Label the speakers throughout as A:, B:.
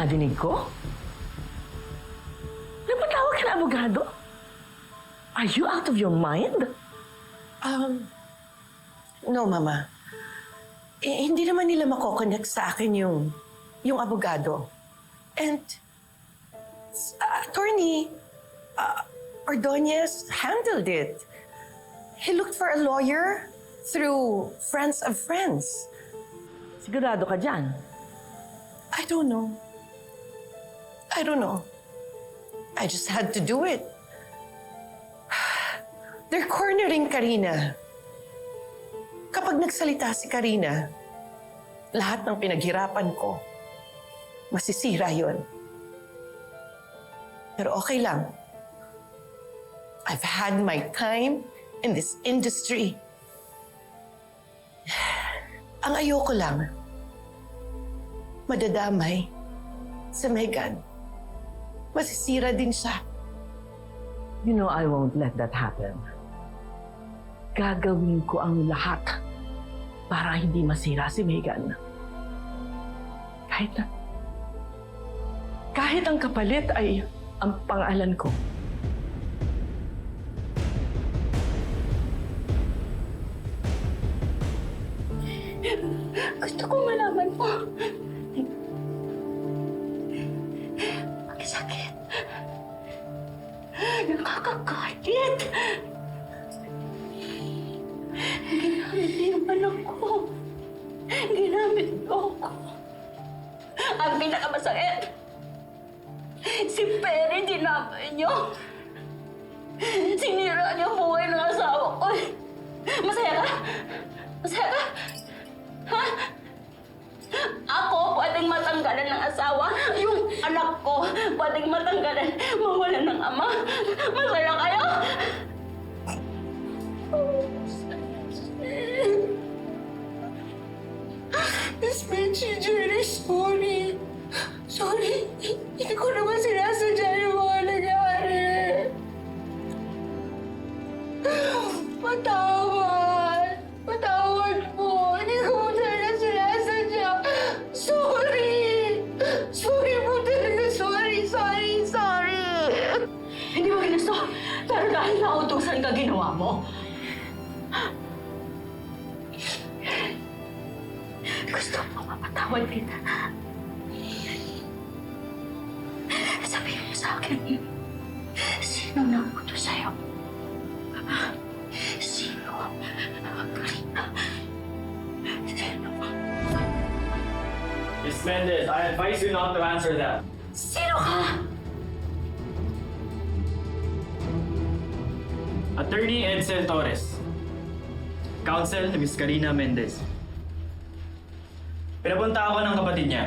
A: nadinig ko? Napatawag ka na abogado? Are you out of your mind?
B: No, Mama. Hindi naman nila mako-connect sa akin yung abogado. And Attorney Ordonez handled it. He looked for a lawyer through friends of friends.
A: Sigurado ka dyan?
B: I don't know. I just had to do it. They're cornering Karina. Kapag nagsalita si Karina, lahat ng pinaghirapan ko, masisira yon. Pero okay lang. I've had my time in this industry. Ang ayoko lang, madadamay si Megan. Masisira din siya.
A: You know I won't let that happen. Gagawin ko ang lahat para hindi masira si Megan. Kahit ang kapalit ay ang pangalan ko.
C: Gusto kong malaman po. Sakit. Nakakakakit. Ginamit niyo yung anak ko. Ginamit niyo ako. Ang pinakamasakit, si Perry dinamay niyo. Sinira niyo ang buhay ng asawa ko. Masaya ka? Masaya ka? Ha? Ako pwedeng matanggalan ng asawa. Yung anak ko pwedeng matanggalan, mawalan ng ama. Masaya kayo? Miss Benji, Jerry, sorry. Sorry. Hindi ko naman sinasadya yung mga nangyari. Patawad. Patawad po. Hindi ko mo talaga sinasadya. Sorry. Sorry po talaga. Sorry. Hindi mo ginusto. Pero dahil nautusan ka, ginawa mo. Gusto mo mapatawad kita. Sabihin mo sa akin, sino nautos sa'yo? Sino? Karina. Sino ba?
D: Miss Mendez, I advise you not to answer that.
C: Sino ka?
D: Attorney Edsel Torres. Counsel ni Miss Karina Mendez. Pinapunta ako ng kapatid niya.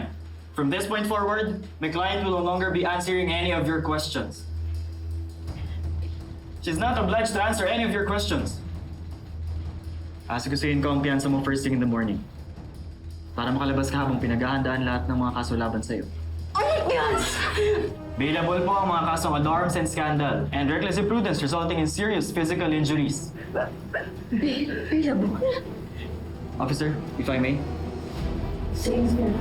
D: From this point forward, my client will no longer be answering any of your questions. She's not obliged to answer any of your questions. Asigusuhin ko ang piyansa mo first thing in the morning. Para makalabas ka habang pinaghahandaan lahat ng mga kaso laban sa'yo.
C: Ano yan?
D: Bailable po ang mga kasong alarms and scandal and reckless imprudence resulting in serious physical injuries.
C: Bailable?
D: Officer, if I may.
C: Sige, sir.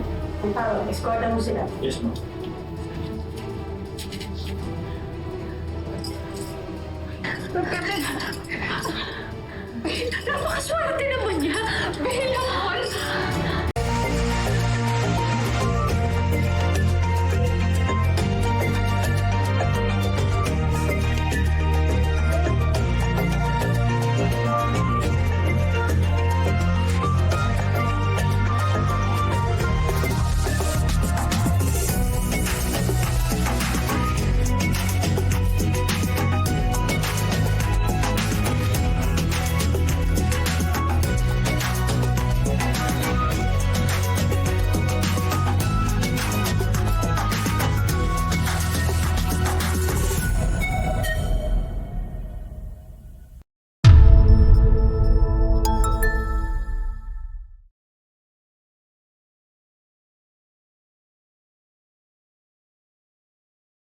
C: Escortan mo sila.
D: Yes, ma'am.